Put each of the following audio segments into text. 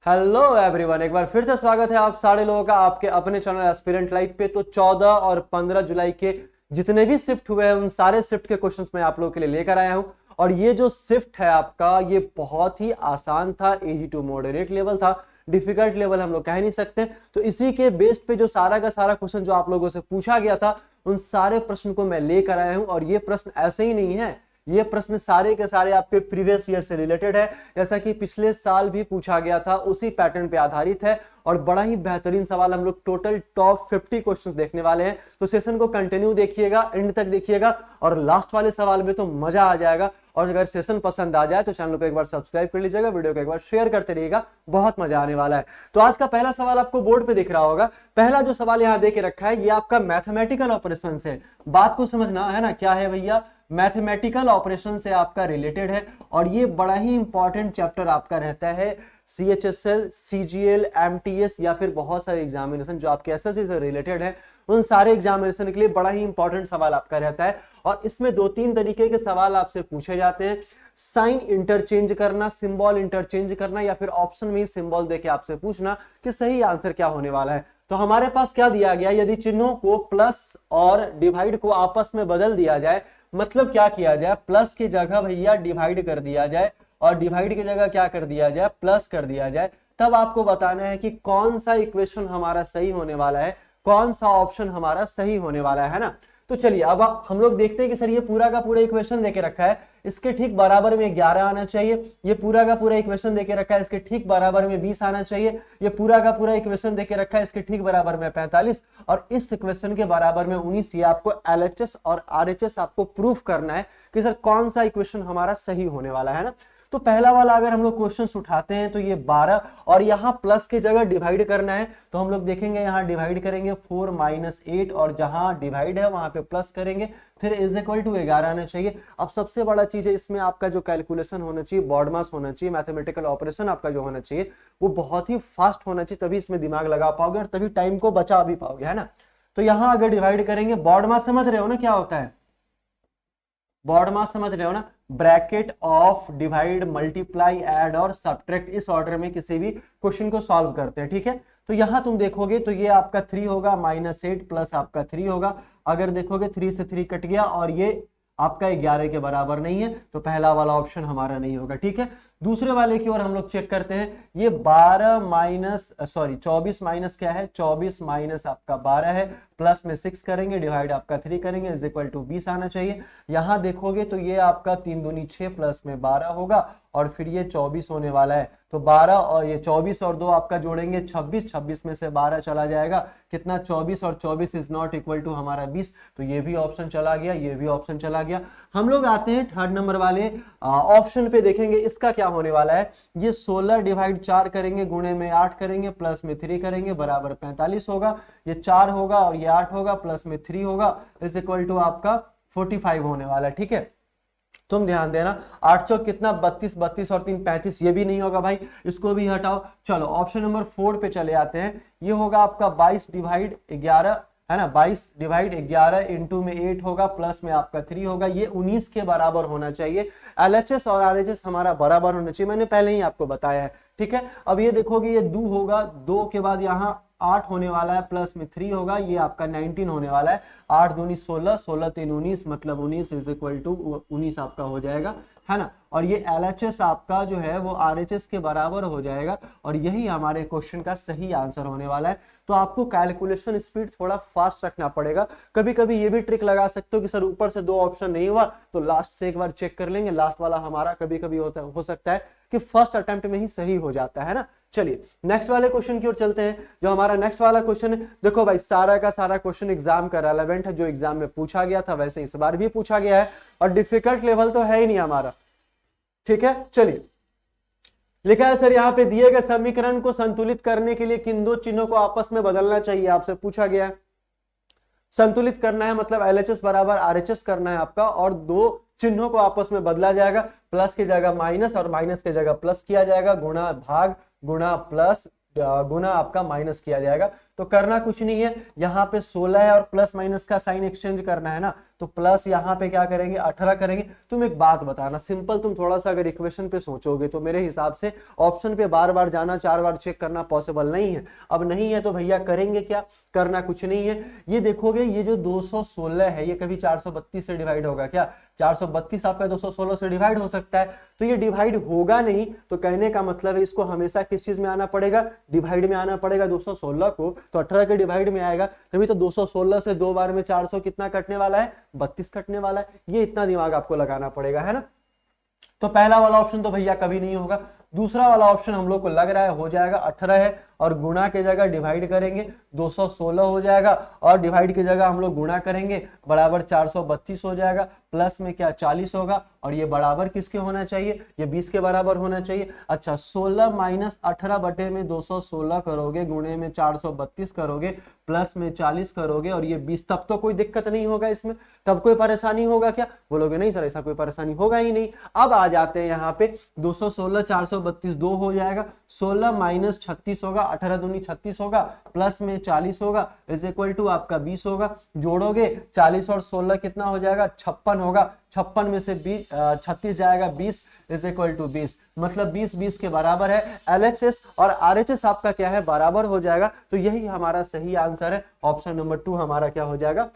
Hello everyone, एक बार फिर से स्वागत है आप सारे लोगों का आपके अपने चैनल एस्पिरेंट लाइफ पे। तो 14 और 15 जुलाई के जितने भी शिफ्ट हुए हैं उन सारे शिफ्ट के क्वेश्चंस मैं आप लोगों के लिए लेकर आया हूं। और ये जो शिफ्ट है आपका, ये बहुत ही आसान था, इजी टू मॉडरेट लेवल था, डिफिकल्ट लेवल हम लोग कह नहीं सकते। तो इसी के बेस्ड पे जो सारा का सारा क्वेश्चन जो आप लोगों से पूछा गया था उन सारे प्रश्न को मैं लेकर आया हूं। और ये प्रश्न ऐसे ही नहीं है, ये प्रश्न सारे के सारे आपके प्रीवियस ईयर से रिलेटेड है, जैसा कि पिछले साल भी पूछा गया था, उसी पैटर्न पे आधारित है। और बड़ा ही बेहतरीन सवाल, हम लोग टोटल टॉप 50 क्वेश्चंस देखने वाले हैं। तो सेशन को कंटिन्यू देखिएगा, एंड तक देखिएगा, और लास्ट वाले सवाल में तो मजा आ जाएगा। और अगर सेशन पसंद आ जाए तो चैनल को एक बार सब्सक्राइब कर लीजिएगा, वीडियो को एक बार शेयर करते रहिएगा, बहुत मजा आने वाला है। तो आज का पहला सवाल आपको बोर्ड पे दिख रहा होगा। पहला जो सवाल यहाँ दे के रखा है ये आपका मैथमेटिकल ऑपरेशन से, बात को समझना है ना, क्या है भैया, मैथमेटिकल ऑपरेशन से आपका रिलेटेड है। और ये बड़ा ही इंपॉर्टेंट चैप्टर आपका रहता है CHSL, CGL, MTS या फिर बहुत सारे एग्जामिनेशन जो आपके SSC से रिलेटेड है, उन सारे एग्जामिनेशन के लिए बड़ा ही इंपॉर्टेंट सवाल आपका रहता है। और इसमें दो तीन तरीके के सवाल आपसे पूछे जाते हैं, साइन इंटरचेंज करना, सिंबल इंटरचेंज करना, या फिर ऑप्शन में ही सिंबल देके आपसे पूछना कि सही आंसर क्या होने वाला है। तो हमारे पास क्या दिया गया, यदि चिन्हों को प्लस और डिवाइड को आपस में बदल दिया जाए, मतलब क्या किया जाए, प्लस की जगह भैया डिवाइड कर दिया जाए और डिवाइड की जगह क्या कर दिया जाए, प्लस कर दिया जाए, तब आपको बताना है कि कौन सा इक्वेशन हमारा सही होने वाला है, कौन सा ऑप्शन हमारा सही होने वाला है ना। तो चलिए अब हम लोग देखते हैं कि सर ये पूरा का पूरा इक्वेशन देके रखा है, इसके ठीक बराबर में 11 आना चाहिए। ये पूरा का पूरा इक्वेशन देके रखा है, इसके ठीक बराबर में 20 आना चाहिए। ये पूरा का पूरा इक्वेशन देके रखा है, इसके ठीक बराबर में 45, और इस इक्वेशन के बराबर में 19। ये आपको LHS और RHS आपको प्रूफ करना है कि सर कौन सा इक्वेशन हमारा सही होने वाला है ना। तो पहला वाला अगर हम लोग क्वेश्चन उठाते हैं तो ये 12, और यहाँ प्लस की जगह डिवाइड करना है, तो हम लोग देखेंगे यहाँ डिवाइड करेंगे 4 - 8, और जहां डिवाइड है वहां पे प्लस करेंगे, फिर इज इक्वल टू 11 आना चाहिए। अब सबसे बड़ा चीज है इसमें, आपका जो कैलकुलेशन होना चाहिए, बॉड मास होना चाहिए, मैथमेटिकल ऑपरेशन आपका जो होना चाहिए वो बहुत ही फास्ट होना चाहिए, तभी इसमें दिमाग लगा पाओगे और तभी टाइम को बचा भी पाओगे, है ना। तो यहाँ अगर डिवाइड करेंगे, बॉड मास समझ रहे हो ना क्या होता है, बॉड मास समझ रहे हो ना, bracket of divide multiply add और सब्ट्रैक्ट, इस ऑर्डर में किसी भी क्वेश्चन को सॉल्व करते हैं, ठीक है। तो यहां तुम देखोगे तो ये आपका 3 होगा, -8 प्लस आपका 3 होगा। अगर देखोगे 3 से 3 कट गया और ये आपका 11 के बराबर नहीं है, तो पहला वाला ऑप्शन हमारा नहीं होगा, ठीक है। दूसरे वाले की ओर हम लोग चेक करते हैं, ये 24 माइनस क्या है, 24 माइनस आपका 12 है, प्लस में 6 करेंगे, डिवाइड आपका 3 करेंगे, इज इक्वल टू 20 आना चाहिए। यहां देखोगे तो ये आपका 3 दूनी 6 प्लस में 12 होगा, और फिर ये 24 होने वाला है। तो 12 और ये 24 और 2 आपका जोड़ेंगे 26, 26 में से 12 चला जाएगा, कितना, 24, और 24 इज नॉट इक्वल टू हमारा 20, तो ये भी ऑप्शन चला गया, ये भी ऑप्शन चला गया। हम लोग आते हैं थर्ड नंबर वाले ऑप्शन पे, देखेंगे इसका क्या होने वाला है। ये 16 डिवाइड 4 करेंगे, गुणे में 8 करेंगे, प्लस में 3 करेंगे, बराबर 45 होगा। ये 4 होगा और ये 8 होगा, प्लस में 3 होगा, इज इक्वल टू आपका 45 होने वाला है, ठीक है। तुम ध्यान देना, 8 चौक कितना, 32, 32 और 3 35, ये भी नहीं होगा भाई, इसको भी हटाओ। चलो ऑप्शन नंबर 4 पे चले आते हैं, ये होगा आपका 22 डिवाइड 11, है ना, 22 डिवाइड 11 इंटू में 8 होगा, प्लस में आपका 3 होगा, ये 19 के बराबर होना चाहिए। LHS और RHS हमारा बराबर होना चाहिए, मैंने पहले ही आपको बताया है, ठीक है। अब ये देखोगे ये 2 होगा, 2 के बाद यहाँ 8 होने वाला है, प्लस में 3 होगा, ये आपका 19 होने वाला है। 8 दूनी 16, 16 3 19, मतलब 19 इज इक्वल टू 19 आपका हो जाएगा, है ना। और ये LHS आपका जो है वो RHS के बराबर हो जाएगा, और यही हमारे क्वेश्चन का सही आंसर होने वाला है। तो आपको कैलकुलेशन स्पीड थोड़ा फास्ट रखना पड़ेगा। कभी कभी ये भी ट्रिक लगा सकते हो कि सर ऊपर से 2 ऑप्शन नहीं हुआ तो लास्ट से एक बार चेक कर लेंगे, लास्ट वाला हमारा कभी कभी हो सकता है कि फर्स्ट अटेम्प्ट में ही सही हो जाता है ना। चलिए नेक्स्ट वाले क्वेश्चन की ओर चलते हैं। जो हमारा नेक्स्ट वाला क्वेश्चन है, देखो भाई सारा का सारा क्वेश्चन एग्जाम का रेलेवेंट है, जो एग्जाम में पूछा गया था वैसे इस बार भी पूछा गया है, और डिफिकल्ट लेवल तो है ही नहीं हमारा, ठीक है। चलिए लिखा है, सर यहाँ पे दिए गए समीकरण को संतुलित करने के लिए किन दो चिन्हों को आपस में बदलना चाहिए, आपसे पूछा गया है। संतुलित करना है मतलब LHS बराबर RHS करना है आपका, और 2 चिन्हों को आपस में बदला जाएगा, प्लस की जगह माइनस और माइनस की जगह प्लस किया जाएगा, गुणा भाग गुणा प्लस गुना आपका माइनस किया जाएगा। तो करना कुछ नहीं है, यहाँ पे 16 है और प्लस माइनस का साइन एक्सचेंज करना है ना, तो प्लस यहाँ पे क्या करेंगे 18 करेंगे। तुम एक बात बताना सिंपल, तुम थोड़ा सा अगर इक्वेशन पे सोचोगे तो मेरे हिसाब से ऑप्शन पे बार बार जाना, 4 बार चेक करना पॉसिबल नहीं है। अब नहीं है तो भैया करेंगे क्या, करना कुछ नहीं है। ये देखोगे ये जो 216 है ये कभी 432 से डिवाइड होगा क्या, 432 आपका 216 से डिवाइड हो सकता है, तो ये डिवाइड होगा नहीं। तो कहने का मतलब है इसको हमेशा किस चीज में आना पड़ेगा, डिवाइड में आना पड़ेगा। 216 को तो 18 के डिवाइड में आएगा, तभी तो 216 से 2 बार में 400 कितना कटने वाला है, 32 कटने वाला है। ये इतना दिमाग आपको लगाना पड़ेगा, है ना। तो पहला वाला ऑप्शन तो भैया कभी नहीं होगा। दूसरा वाला ऑप्शन हम लोग को लग रहा है हो जाएगा, 18 है और गुणा के जगह डिवाइड करेंगे 216 हो जाएगा, और डिवाइड की जगह हम लोग गुणा करेंगे बराबर 432 हो जाएगा, प्लस में क्या 40 होगा, और ये बराबर किसके होना चाहिए, ये 20 के बराबर होना चाहिए। अच्छा 16 माइनस 18 बटे में 216 करोगे, गुणे में 432 करोगे, प्लस में 40 करोगे और ये 20, तब तो कोई दिक्कत नहीं होगा इसमें, तब कोई परेशानी होगा क्या, बोलोगे नहीं सर ऐसा कोई परेशानी होगा ही नहीं। अब आ जाते हैं यहाँ पे 216 432 2 हो जाएगा, 16 माइनस 36 होगा, 18 दूनी 36 होगा, प्लस में 40 होगा, इज इक्वल टू आपका 20 होगा। जोड़ोगे 40 और 16 कितना हो जाएगा 56 होगा, 56 में से 36 जाएगा 20 इज इक्वल टू 20, मतलब 20 के बराबर है। LHS और RHS आपका क्या है बराबर हो जाएगा, तो यही हमारा सही आंसर है। ऑप्शन नंबर 2 हमारा क्या हो जाएगा,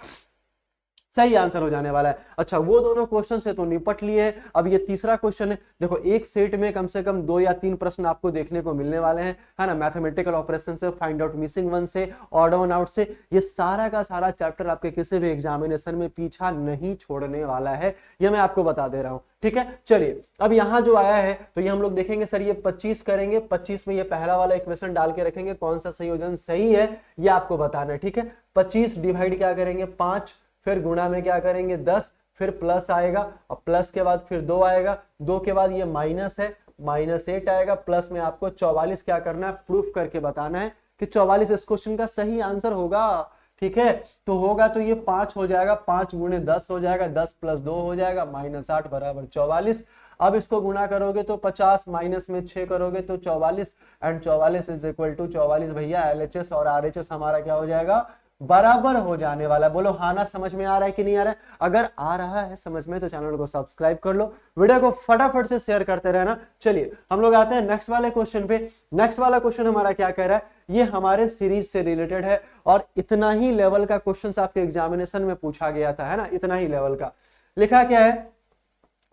सही आंसर हो जाने वाला है। अच्छा वो दोनों क्वेश्चन से तो निपट लिए हैं, अब ये तीसरा क्वेश्चन है। देखो एक सेट में कम से कम 2 या 3 प्रश्न आपको देखने को मिलने वाले हैं, है ना। मैथमेटिकल ऑपरेशन से, फाइंड आउट मिसिंग वन से, ऑड वन आउट से, ये सारा का सारा चैप्टर आपके किसी भी एग्जामिनेशन में पीछा नहीं छोड़ने वाला है, ये मैं आपको बता दे रहा हूं, ठीक है। चलिए अब यहाँ जो आया है तो ये हम लोग देखेंगे सर ये 25 करेंगे, 25 में ये पहला वाला इक्वेशन डाल के रखेंगे, कौन सा संयोजन सही है ये आपको बताना है, ठीक है। 25 डिवाइड क्या करेंगे 5, फिर गुणा में क्या करेंगे 10, फिर प्लस आएगा और प्लस के बाद फिर 2 आएगा, 2 के बाद ये माइनस है, -8 आएगा, प्लस में आपको 44 क्या करना है प्रूफ करके बताना है कि 44 इस क्वेश्चन का सही आंसर होगा, ठीक है। तो होगा तो ये 5 हो जाएगा, 5 गुणे 10 हो जाएगा, 10 प्लस 2 हो जाएगा, -8 बराबर 44। अब इसको गुणा करोगे तो 50, माइनस में 6 करोगे तो 44, एंड 44 इज इक्वल टू 44 भैया LHS और RHS हमारा क्या हो जाएगा बराबर हो जाने वाला। बोलो हाँ ना, समझ में आ रहा है कि नहीं आ रहा है, अगर आ रहा है समझ में तो चैनल को सब्सक्राइब कर लो, वीडियो को फटाफट से शेयर करते रहना। चलिए हम लोग आते हैं नेक्स्ट वाले क्वेश्चन पे। नेक्स्ट वाला क्वेश्चन हमारा क्या कह रहा है, ये हमारे सीरीज से रिलेटेड है और इतना ही लेवल का क्वेश्चन आपके एग्जामिनेशन में पूछा गया था, है ना, इतना ही लेवल का। लिखा क्या है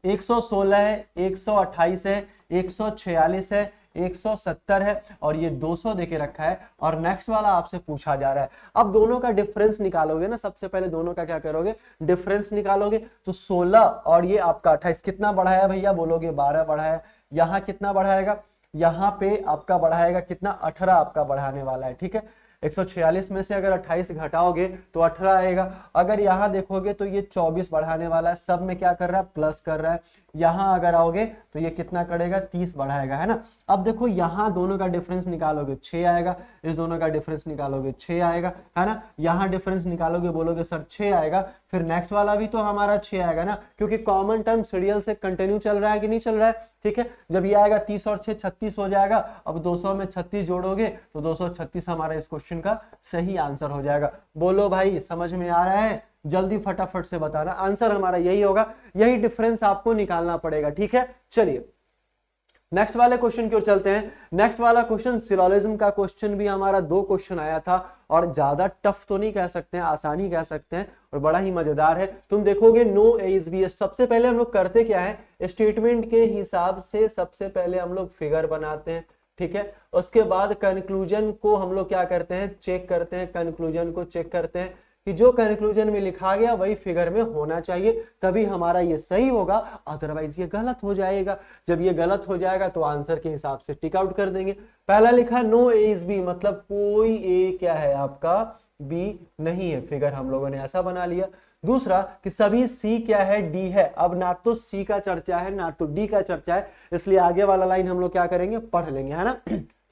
116 है, 128 है, 146 है, 170 है और ये 200 देके रखा है, और नेक्स्ट वाला आपसे पूछा जा रहा है। अब दोनों का डिफरेंस निकालोगे ना, सबसे पहले दोनों का क्या करोगे डिफरेंस निकालोगे, तो 16 और ये आपका 28 कितना बढ़ाया भैया, बोलोगे 12 बढ़ाया। यहाँ कितना बढ़ाएगा, यहाँ पे आपका बढ़ाएगा कितना 18 आपका बढ़ाने वाला है, ठीक है। 146 में से अगर 28 घटाओगे तो 18 आएगा। अगर यहाँ देखोगे तो ये 24 बढ़ाने वाला है, सब में क्या कर रहा है प्लस कर रहा है। यहाँ अगर आओगे तो ये कितना करेगा 30 बढ़ाएगा, है ना। अब देखो यहाँ दोनों का डिफरेंस निकालोगे 6 आएगा, इस दोनों का डिफरेंस निकालोगे 6 आएगा, है ना। यहाँ डिफरेंस निकालोगे बोलोगे सर 6 आएगा, फिर नेक्स्ट वाला भी तो हमारा 6 आएगा ना, क्योंकि कॉमन टर्म सीरियल से कंटिन्यू चल रहा है कि नहीं चल रहा है, ठीक है। जब ये आएगा 30 और 6 36 हो जाएगा। अब 200 में 36 जोड़ोगे तो 236 हमारा इस क्वेश्चन का सही आंसर हो जाएगा। बोलो भाई समझ में आ रहा है, जल्दी फटाफट से बताना, आंसर हमारा यही होगा, यही डिफरेंस आपको निकालना पड़ेगा, ठीक है। चलिए नेक्स्ट वाले क्वेश्चन की ओर चलते हैं। नेक्स्ट वाला क्वेश्चन सिलोजिज्म का क्वेश्चन भी हमारा 2 क्वेश्चन आया था, और ज्यादा टफ तो नहीं कह सकते हैं, आसानी कह सकते हैं, और बड़ा ही मजेदार है। तुम देखोगे नो एज बी एस, सबसे पहले हम लोग करते क्या है, स्टेटमेंट के हिसाब से सबसे पहले हम लोग फिगर बनाते हैं, ठीक है। उसके बाद कंक्लूजन को हम लोग क्या करते हैं चेक करते हैं, कंक्लूजन को चेक करते हैं कि जो कंक्लूजन में लिखा गया वही फिगर में होना चाहिए, तभी हमारा ये सही होगा, अदरवाइज ये गलत हो जाएगा। जब ये गलत हो जाएगा तो आंसर के हिसाब से टिक आउट कर देंगे। पहला लिखा नो ए इज बी, मतलब कोई ए क्या है आपका बी नहीं है, फिगर हम लोगों ने ऐसा बना लिया। दूसरा कि सभी सी क्या है डी है, अब ना तो सी का चर्चा है ना तो डी का चर्चा है, इसलिए आगे वाला लाइन हम लोग क्या करेंगे पढ़ लेंगे, है ना।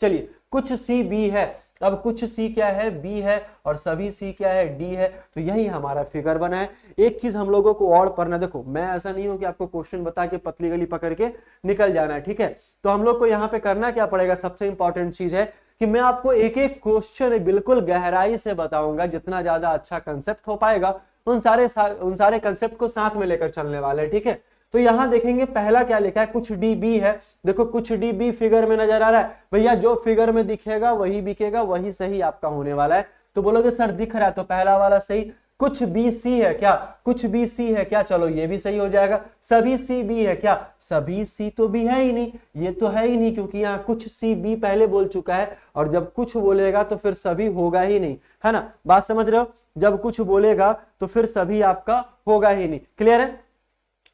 चलिए कुछ सी बी है, अब कुछ सी क्या है बी है, और सभी सी क्या है डी है, तो यही हमारा फिगर बना है। एक चीज हम लोगों को और पढ़ना, देखो मैं ऐसा नहीं हूं कि आपको क्वेश्चन बता के पतली गली पकड़ के निकल जाना है, ठीक है। तो हम लोग को यहाँ पे करना क्या पड़ेगा, सबसे इंपॉर्टेंट चीज है कि मैं आपको एक एक क्वेश्चन बिल्कुल गहराई से बताऊंगा, जितना ज्यादा अच्छा कंसेप्ट हो पाएगा उन सारे कंसेप्ट को साथ में लेकर चलने वाले हैं, ठीक है। तो यहां देखेंगे पहला क्या लिखा है, कुछ डी बी है। देखो कुछ डी बी फिगर में नजर आ रहा है, भैया जो फिगर में दिखेगा वही बिकेगा, वही सही आपका होने वाला है। तो बोलोगे सर दिख रहा है तो पहला वाला सही। कुछ बी सी है क्या, कुछ बी सी है क्या, चलो ये भी सही हो जाएगा। सभी सी बी है क्या, सभी सी तो बी है ही नहीं, ये तो है ही नहीं, क्योंकि यहाँ कुछ सी बी पहले बोल चुका है, और जब कुछ बोलेगा तो फिर सभी होगा ही नहीं, है ना, बात समझ रहे हो। जब कुछ बोलेगा तो फिर सभी आपका होगा ही नहीं, क्लियर है।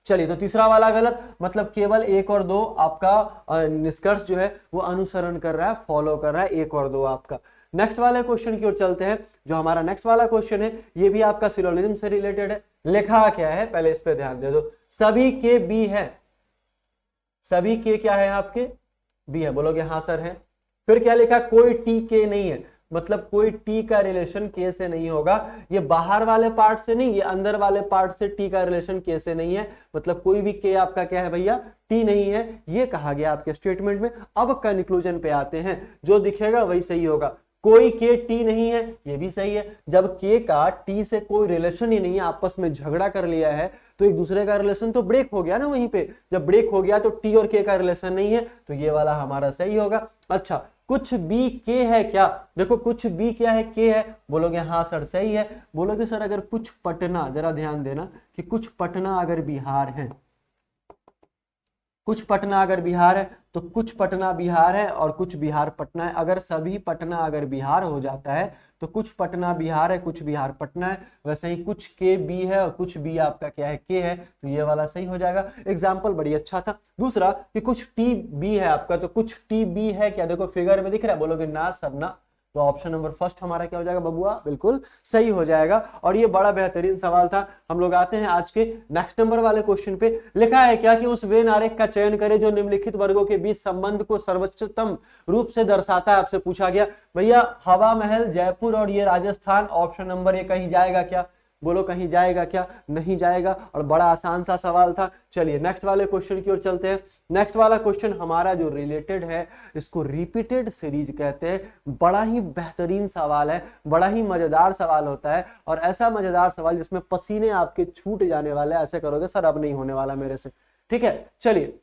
चलिए तो तीसरा वाला गलत, मतलब केवल 1 और 2 आपका निष्कर्ष जो है वो अनुसरण कर रहा है, फॉलो कर रहा है 1 और 2 आपका। नेक्स्ट वाले क्वेश्चन की ओर चलते हैं। जो हमारा नेक्स्ट वाला क्वेश्चन है ये भी आपका सिलोनिज्म से रिलेटेड है। लिखा क्या है पहले इस पे ध्यान दे दो, सभी के बी है, सभी के क्या है आपके बी है, बोलोगे हाँ सर है। फिर क्या लिखा, कोई टी के नहीं है, मतलब कोई टी का रिलेशन के से नहीं होगा, ये बाहर वाले पार्ट से नहीं, ये अंदर वाले पार्ट से टी का रिलेशन के से नहीं है, मतलब कोई भी के आपका क्या है भैया, टी नहीं है, ये कहा गया आपके स्टेटमेंट में। अब कंक्लूजन पे आते हैं, जो दिखेगा वही सही होगा। कोई के टी नहीं है, ये भी सही है। जब के का टी से कोई रिलेशन ही नहीं है, आपस में झगड़ा कर लिया है, तो एक दूसरे का रिलेशन तो ब्रेक हो गया ना वहीं पे। जब ब्रेक हो गया तो टी और के का रिलेशन नहीं है, तो ये वाला हमारा सही होगा। अच्छा, कुछ बी के है क्या, देखो कुछ बी क्या है, के है, बोलोगे हाँ सर सही है। बोलोगे सर अगर कुछ पटना, जरा ध्यान देना कि कुछ पटना अगर बिहार है, कुछ पटना अगर बिहार है तो कुछ पटना बिहार है और कुछ बिहार पटना है। अगर सभी पटना अगर बिहार हो जाता है तो कुछ पटना बिहार है, कुछ बिहार पटना है। वैसे ही कुछ के बी है और कुछ बी आपका क्या है, के है, तो ये वाला सही हो जाएगा। एग्जाम्पल बड़ी अच्छा था। दूसरा कि कुछ टी बी है आपका, तो कुछ टी बी है क्या, देखो फिगर में दिख रहा है, बोलोगे ना सर ना, तो ऑप्शन नंबर फर्स्ट हमारा क्या हो जाएगा बबुआ, बिल्कुल सही हो जाएगा। और ये बड़ा बेहतरीन सवाल था। हम लोग आते हैं आज के नेक्स्ट नंबर वाले क्वेश्चन पे। लिखा है क्या कि उस वेन आरेख का चयन करें जो निम्नलिखित वर्गों के बीच संबंध को सर्वोच्चतम रूप से दर्शाता है। आपसे पूछा गया भैया हवा महल जयपुर और ये राजस्थान, ऑप्शन नंबर ए कहीं जाएगा क्या, बोलो कहीं जाएगा क्या, नहीं जाएगा। और बड़ा आसान सा सवाल था। चलिए नेक्स्ट वाले क्वेश्चन की ओर चलते हैं। नेक्स्ट वाला क्वेश्चन हमारा जो रिलेटेड है, इसको रिपीटेड सीरीज कहते हैं। बड़ा ही बेहतरीन सवाल है, बड़ा ही मजेदार सवाल होता है, और ऐसा मजेदार सवाल जिसमें पसीने आपके छूट जाने वाले। ऐसे करोगे सर अब नहीं होने वाला मेरे से, ठीक है। चलिए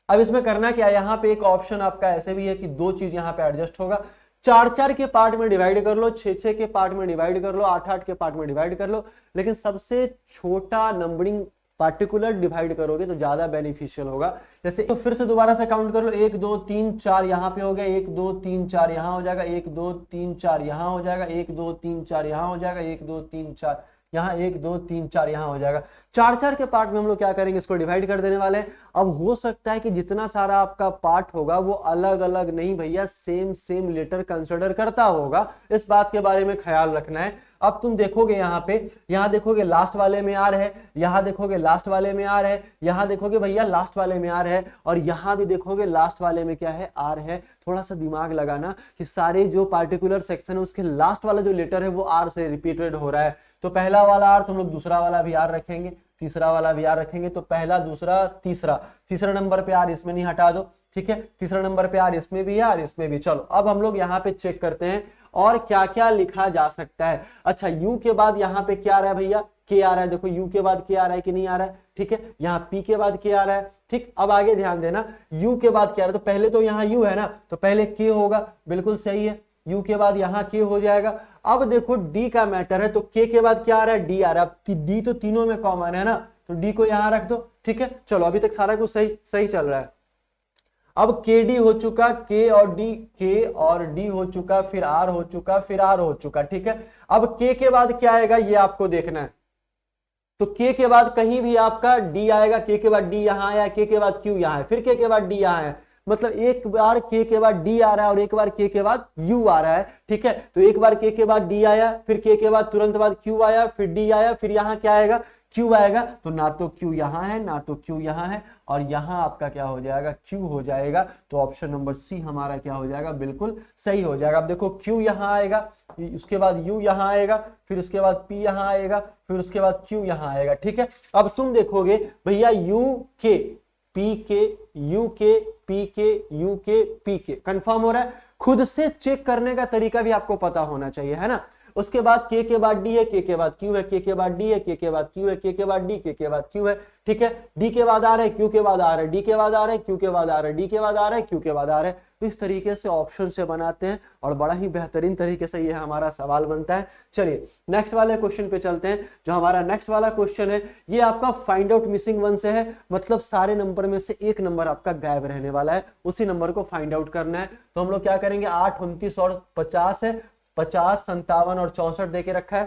अब इसमें करना क्या है, यहाँ पे एक ऑप्शन आपका ऐसे भी है कि 2 चीज यहाँ पे एडजस्ट होगा। 4-4 के पार्ट में डिवाइड कर लो, 6-6 के पार्ट में डिवाइड कर लो, 8-8 के पार्ट में डिवाइड कर लो, लेकिन सबसे छोटा नंबरिंग पार्टिकुलर डिवाइड करोगे तो ज्यादा बेनिफिशियल होगा। जैसे तो फिर से दोबारा से काउंट कर लो, 1 2 3 4 यहाँ पे हो गया, 1 2 3 4 यहाँ हो जाएगा, 1 2 3 4 यहाँ हो जाएगा, 1 2 3 4 यहाँ हो जाएगा, 1 2 3 4 यहाँ, 1 2 3 4 यहाँ हो जाएगा। 4-4 के पार्ट में हम लोग क्या करेंगे, इसको डिवाइड कर देने वाले हैं। अब हो सकता है कि जितना सारा आपका पार्ट होगा वो अलग अलग नहीं भैया, सेम सेम लेटर कंसिडर करता होगा। इस बात के बारे में ख्याल रखना है। अब तुम देखोगे यहाँ पे, यहाँ देखोगे लास्ट वाले में आर है, यहाँ देखोगे लास्ट वाले में आर है, यहाँ देखोगे भैया लास्ट वाले में आर है, और यहाँ भी देखोगे लास्ट वाले में क्या है, आर है। थोड़ा सा दिमाग लगाना कि सारे जो पार्टिकुलर सेक्शन है उसके लास्ट वाला जो लेटर है वो आर से रिपीटेड हो रहा है। तो पहला वाला आर तुम लोग दूसरा वाला भी आर रखेंगे, तीसरा वाला भी आर रखेंगे, तो पहला दूसरा तीसरा, तीसरा नंबर पे आर इसमें नहीं हटा दो, ठीक है। तीसरा नंबर पे आर इसमें भी है, आर इसमें भी। चलो अब हम लोग यहाँ पे चेक करते हैं और क्या क्या लिखा जा सकता है। अच्छा यू के बाद यहाँ पे क्या आ रहा है भैया, के आ रहा है। देखो यू के बाद के आ रहा है कि नहीं आ रहा है, ठीक है। यहाँ पी के बाद के आ रहा है, ठीक। अब आगे ध्यान देना, यू के बाद क्या आ रहा है, तो पहले तो यहाँ यू है ना, तो पहले के होगा, बिल्कुल सही है। यू के बाद यहाँ के हो जाएगा। अब देखो डी का मैटर है, तो के बाद क्या आ रहा है, डी आ रहा है। डी तो तीनों में कॉमन है ना, तो डी को यहाँ रख दो, ठीक है। चलो अभी तक सारा कुछ सही सही चल रहा है। अब के डी हो चुका, के और डी हो चुका, फिर आर हो चुका, फिर आर हो चुका, ठीक है। अब के बाद क्या आएगा ये आपको देखना है। तो के बाद कहीं भी आपका डी आएगा, के बाद डी यहाँ आया, के बाद क्यू यहाँ है, फिर के बाद डी यहाँ है। मतलब एक बार के बाद डी आ रहा है और एक बार के बाद यू आ रहा है, ठीक है। तो एक बार के बाद डी आया, फिर के बाद तुरंत बाद क्यू आया, फिर डी आया, फिर यहाँ क्या आएगा, क्यू आएगा। तो ना तो क्यू यहाँ है ना तो क्यू यहाँ है, और यहाँ आपका क्या हो जाएगा, क्यू हो जाएगा। तो ऑप्शन नंबर सी हमारा क्या हो जाएगा, बिल्कुल सही हो जाएगा। अब देखो क्यू यहाँ आएगा, उसके बाद यू यहाँ आएगा, फिर उसके बाद पी यहाँ आएगा, फिर उसके बाद क्यू यहाँ आएगा, ठीक है। अब तुम देखोगे भैया यू के पी के, यू के पी के, यू के पी के, कंफर्म हो रहा है। खुद से चेक करने का तरीका भी आपको पता होना चाहिए, है ना। उसके बाद के बाद डी है, के बाद क्यू है, के बाद डी है, के बाद क्यू है, के बाद डी, के बाद क्यू है, ठीक है। डी के बाद आर है, क्यू के बाद आर है, डी के बाद आर है, क्यू के बाद आर है, डी के बाद आर है, क्यू के बाद आर है। तो इस तरीके से ऑप्शन से बनाते हैं और बड़ा ही बेहतरीन तरीके से ये हमारा सवाल बनता है। चलिए नेक्स्ट वाले क्वेश्चन पे चलते हैं। जो हमारा नेक्स्ट वाला क्वेश्चन है ये आपका फाइंड आउट मिसिंग वन से है, मतलब सारे नंबर में से एक नंबर आपका गायब रहने वाला है, उसी नंबर को फाइंड आउट करना है। तो हम लोग क्या करेंगे, 8, 29 और 50 है, 50, 57 और 64 देके रखा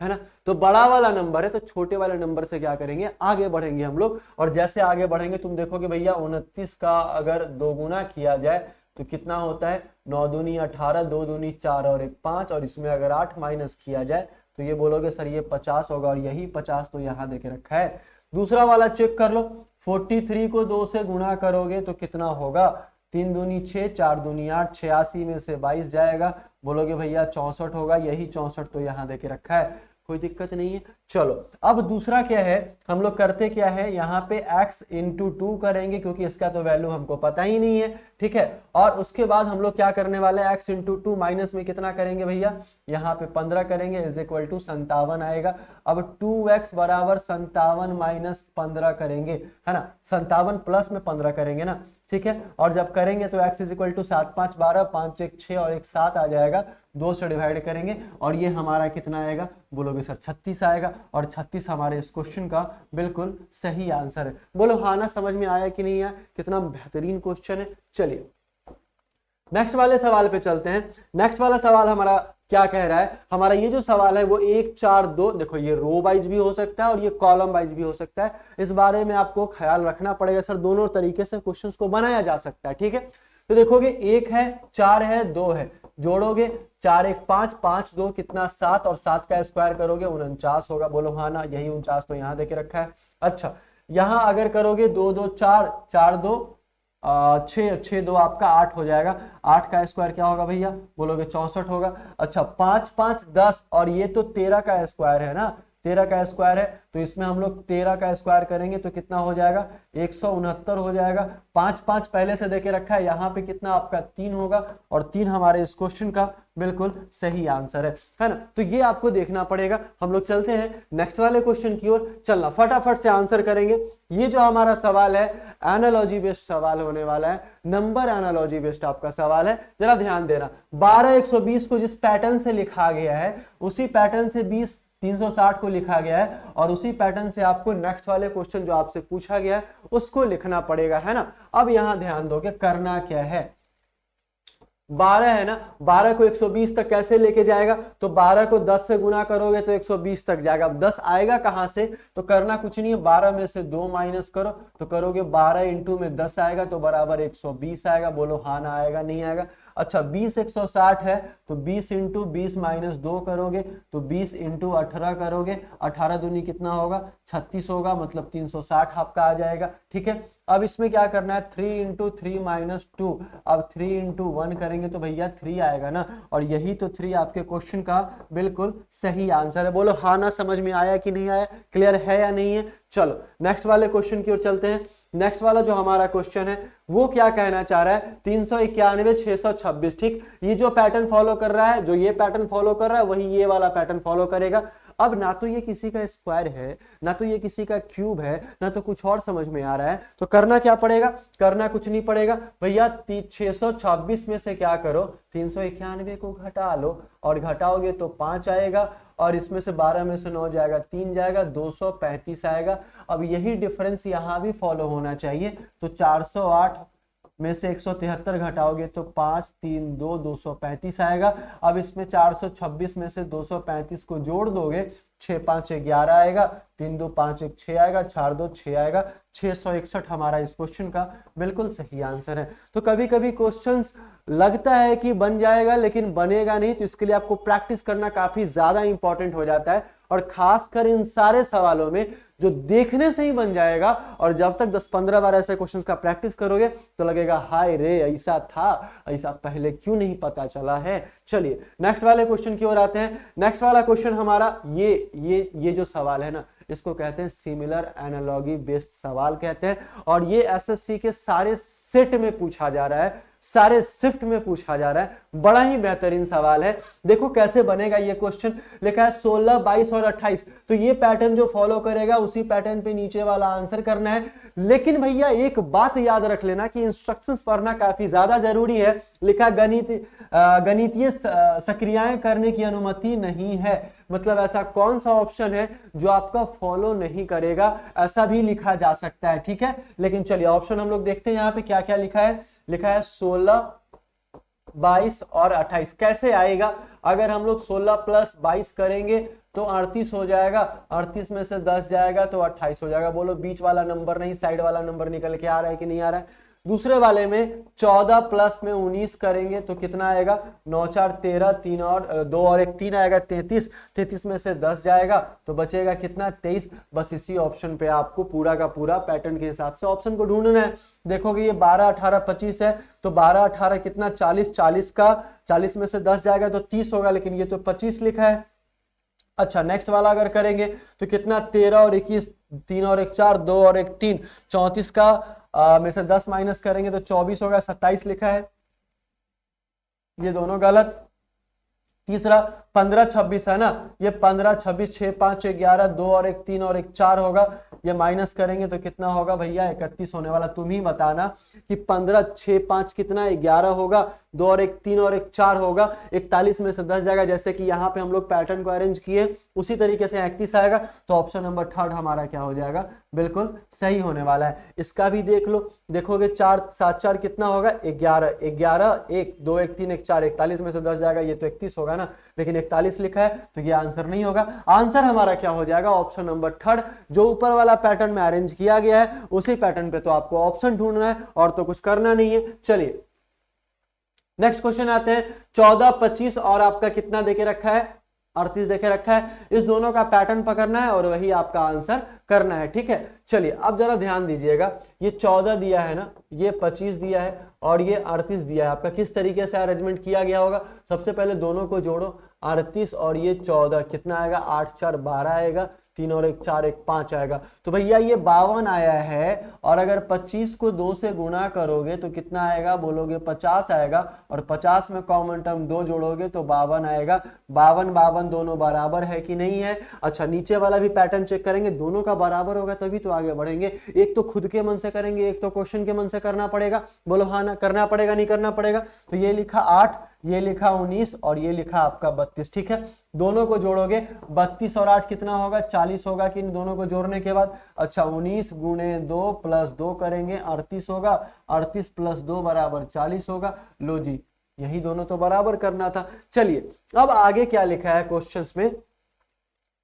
है ना। तो बड़ा वाला नंबर है तो छोटे वाले नंबर से क्या करेंगे, आगे बढ़ेंगे हम लोग। और जैसे आगे बढ़ेंगे तुम देखोगे भैया 29 का अगर 2 गुना किया जाए तो कितना होता है, 9 दूनी 18, 2 दूनी 4 और 1 5, और इसमें अगर 8 माइनस किया जाए तो ये बोलोगे सर ये 50 होगा, और यही 50 तो यहाँ देके रखा है। दूसरा वाला चेक कर लो, 43 को 2 से गुणा करोगे तो कितना होगा, 3 दूनी 6, 4 दूनी 8, 86 में से 22 जाएगा, बोलोगे भैया 64 होगा, यही 64 तो यहाँ देके रखा है, कोई दिक्कत नहीं है। चलो अब दूसरा क्या है, हम लोग करते क्या है, यहाँ पे x इंटू 2 करेंगे क्योंकि इसका तो वैल्यू हमको पता ही नहीं है, ठीक है। और उसके बाद हम लोग क्या करने वाले हैं, x इंटू 2 माइनस में कितना करेंगे भैया, यहाँ पे 15 करेंगे, इज इक्वल टू 57 आएगा। अब 2x बराबर 57 माइनस 15 करेंगे, है ना, 57 प्लस में 15 करेंगे ना, ठीक है। और जब करेंगे तो x इज इक्वल टू 7 5 12, 5 1 6 और 1 7 आ जाएगा, 2 से डिवाइड करेंगे और ये हमारा कितना आएगा, बोलोगे सर 36 आएगा, और 36 हमारे इस क्वेश्चन का बिल्कुल सही आंसर है। बोलो हाँ ना, समझ में आया कि नहीं आया, कितना बेहतरीन क्वेश्चन है। चलिए नेक्स्ट वाले सवाल पे चलते हैं। नेक्स्ट वाला सवाल हमारा क्या कह रहा है, हमारा ये जो सवाल है वो 1 4 2, देखो ये रो वाइज भी हो सकता है और ये कॉलम वाइज भी हो सकता है, इस बारे में आपको ख्याल रखना पड़ेगा। सर दोनों तरीके से क्वेश्चंस को बनाया जा सकता है, ठीक है। तो देखोगे 1 है, 4 है, 2 है, जोड़ोगे 4 1 5, 5 2 कितना 7, और 7 का स्क्वायर करोगे 49 होगा, बोलो हाँ ना, यही 49 तो यहाँ देके रखा है। अच्छा यहाँ अगर करोगे 2 2 4, 4 2 6, 6 2 आपका 8 हो जाएगा, 8 का स्क्वायर क्या होगा भैया, बोलोगे 64 होगा। अच्छा 5 5 10, और ये तो 13 का स्क्वायर है ना, 13 का स्क्वायर है, तो इसमें हम लोग 13 का स्क्वायर करेंगे तो कितना हो जाएगा, 169 हो जाएगा। 5 5 पहले से देके रखा है, यहाँ पे कितना आपका 3 होगा, और 3 हमारे इस क्वेश्चन का बिल्कुल सही आंसर है ना। तो ये आपको देखना पड़ेगा। हम लोग चलते हैं नेक्स्ट वाले क्वेश्चन की ओर, चलना फटाफट से आंसर करेंगे। ये जो हमारा सवाल है एनालॉजी बेस्ड सवाल होने वाला है, नंबर एनालॉजी बेस्ड आपका सवाल है, जरा ध्यान देना। 12 120 को जिस पैटर्न से लिखा गया है उसी पैटर्न से 20 360 को लिखा गया है, और उसी पैटर्न से आपको नेक्स्ट वाले क्वेश्चन जो आपसे पूछा गया है उसको लिखना पड़ेगा, है ना। अब यहां ध्यान दोगे करना क्या है, 12 है ना, 12 को 120 तक कैसे लेके जाएगा, तो 12 को 10 से गुना करोगे तो 120 तक जाएगा। अब 10 आएगा कहां से, तो करना कुछ नहीं है, 12 में से 2 माइनस करो तो करोगे 12 इंटू में 10 आएगा तो बराबर 120 आएगा, बोलो हाँ ना आएगा, नहीं आएगा। अच्छा 20 160 है तो 20 इंटू 20 माइनस 2 करोगे तो 20 इंटू 18 करोगे, 18 दूनी कितना होगा, 36 होगा, मतलब 360 आपका आ जाएगा, ठीक है। अब इसमें क्या करना है, 3 इंटू 3 माइनस 2, अब 3 इंटू 1 करेंगे तो भैया 3 आएगा ना, और यही तो 3 आपके क्वेश्चन का बिल्कुल सही आंसर है। बोलो हाँ ना, समझ में आया कि नहीं आया, क्लियर है या नहीं है। चलो नेक्स्ट वाले क्वेश्चन की ओर चलते हैं। नेक्स्ट वाला जो हमारा क्वेश्चन है वो क्या कहना चाह रहा है, 391 626, ठीक। ये जो पैटर्न फॉलो कर रहा है, जो ये पैटर्न फॉलो कर रहा है वही ये वाला पैटर्न फॉलो करेगा। अब ना तो ये किसी का स्क्वायर है, ना तो ये किसी का क्यूब है, ना तो कुछ और समझ में आ रहा है, तो करना क्या पड़ेगा, करना कुछ नहीं पड़ेगा भैया, 626 में से क्या करो, 391 को घटा लो, और घटाओगे तो 5 आएगा, और इसमें से 12 में से 9 जाएगा, 3 जाएगा, 235 आएगा। अब यही डिफरेंस यहां भी फॉलो होना चाहिए, तो 408 में से 173 घटाओगे तो 5 3 2 235 आएगा। अब इसमें 426 में से 235 को जोड़ दोगे, 6 5 11 आएगा, 3 2 5 1 6 आएगा, 4 2 6 आएगा, 661 हमारा इस क्वेश्चन का बिल्कुल सही आंसर है। तो कभी कभी क्वेश्चंस लगता है कि बन जाएगा लेकिन बनेगा नहीं, तो इसके लिए आपको प्रैक्टिस करना काफी ज्यादा इंपॉर्टेंट हो जाता है, और खासकर इन सारे सवालों में जो देखने से ही बन जाएगा, और जब तक 10-15 बार ऐसे क्वेश्चंस का प्रैक्टिस करोगे तो लगेगा हाय रे ऐसा था, ऐसा पहले क्यों नहीं पता चला है। चलिए नेक्स्ट वाले क्वेश्चन की ओर आते हैं। नेक्स्ट वाला क्वेश्चन हमारा ये जो सवाल है ना, इसको कहते हैं सिमिलर एनालॉजी बेस्ड सवाल कहते हैं, और ये एसएससी के सारे सेट में पूछा जा रहा है। सारे शिफ्ट में पूछा जा रहा है। बड़ा ही बेहतरीन सवाल है। देखो कैसे बनेगा ये क्वेश्चन। लिखा है 16, 22 और 28, तो ये पैटर्न जो फॉलो करेगा उसी पैटर्न पे नीचे वाला आंसर करना है। लेकिन भैया एक बात याद रख लेना कि इंस्ट्रक्शंस पढ़ना काफी ज्यादा जरूरी है। लिखा गणितीय सक्रियाएं करने की अनुमति नहीं है। मतलब ऐसा कौन सा ऑप्शन है जो आपका फॉलो नहीं करेगा, ऐसा भी लिखा जा सकता है। ठीक है, लेकिन चलिए ऑप्शन हम लोग देखते हैं यहाँ पे क्या क्या लिखा है। लिखा है 16, 22 और 28। कैसे आएगा? अगर हम लोग 16 + 22 करेंगे तो 38 हो जाएगा, 38 में से 10 जाएगा तो 28 हो जाएगा। बोलो बीच वाला नंबर नहीं, साइड वाला नंबर निकल के आ रहा है कि नहीं आ रहा है? दूसरे वाले में 14 + में 19 करेंगे तो कितना आएगा? 9 4 13, 3 और 2 और 1 3 आएगा, 33। 33 में से 10 जाएगा तो बचेगा कितना? 23। बस इसी ऑप्शन पे आपको पूरा का पूरा पैटर्न के हिसाब से ऑप्शन को ढूंढना है। देखोगे ये 12 18 25 है, तो 12 18 कितना? 40। 40 में से 10 जाएगा तो 30 होगा, लेकिन ये तो 25 लिखा है। अच्छा, नेक्स्ट वाला अगर करेंगे तो कितना? 13 और 21, 3 और 1 4, 2 और 1 3। 34 का में से 10 माइनस करेंगे तो 24 होगा, 27 लिखा है। ये दोनों गलत। तीसरा 15 26 है ना, ये 15 26 6 5 11, 2 और 1 3 और 1 4 होगा। ये माइनस करेंगे तो कितना होगा भैया? 31 होने वाला। तुम ही बताना कि 15 6 5 कितना? 11 होगा, 2 और 1 3 और 1 4 होगा। 41 में से 10 जाएगा, जैसे कि यहाँ पे हम लोग पैटर्न को अरेंज किए उसी तरीके से 31 आएगा। तो ऑप्शन नंबर 3 हमारा क्या हो जाएगा? बिल्कुल सही होने वाला है। इसका भी देख लो। देखोगे 4 7 4 कितना होगा? 11 11 1 2 1 3 1 4। 41 में से 10 जाएगा, ये तो 31 होगा ना, लेकिन 41 लिखा है तो ये आंसर नहीं होगा। आंसर हमारा क्या हो जाएगा? ऑप्शन नंबर 3, जो ऊपर वाला पैटर्न में अरेंज किया गया है उसी पैटर्न पे तो आपको ऑप्शन ढूंढना है और तो कुछ करना नहीं है। चलिए नेक्स्ट क्वेश्चन आते हैं। 14 25 और आपका कितना देके रखा है? 38 देके रखा है। इस दोनों का पैटर्न पकड़ना है और वही आपका आंसर करना है। ठीक है, चलिए अब जरा ध्यान दीजिएगा। ये 14 दिया है ना, ये 25 दिया है और ये 38 दिया है। आपका किस तरीके से अरेंजमेंट किया गया होगा? सबसे पहले दोनों को जोड़ो, 38 और ये 14 कितना आएगा? 8 4 12 आएगा, 3 और 1 4 1 5 आएगा। तो भैया ये 52 आया है, और अगर 25 को 2 से गुणा करोगे तो कितना आएगा? बोलोगे 50 आएगा, और 50 में कॉमन टर्म 2 जोड़ोगे तो 52 आएगा। 52 52 दोनों बराबर है कि नहीं है? अच्छा, नीचे वाला भी पैटर्न चेक करेंगे, दोनों का बराबर होगा तभी तो आगे बढ़ेंगे। एक तो खुद के मन से करेंगे, एक तो क्वेश्चन के मन से करना पड़ेगा। बोलो हाँ ना, करना पड़ेगा नहीं करना पड़ेगा? तो ये लिखा 8, ये लिखा 19 और ये लिखा आपका 32। ठीक है, दोनों को जोड़ोगे 32 और 8 कितना होगा? 40 होगा कि इन दोनों को जोड़ने के बाद? अच्छा, 19 गुणे 2 + 2 करेंगे 38 होगा, 38 + 2 बराबर 40 होगा। लो जी, यही दोनों तो बराबर करना था। चलिए अब आगे क्या लिखा है क्वेश्चंस में?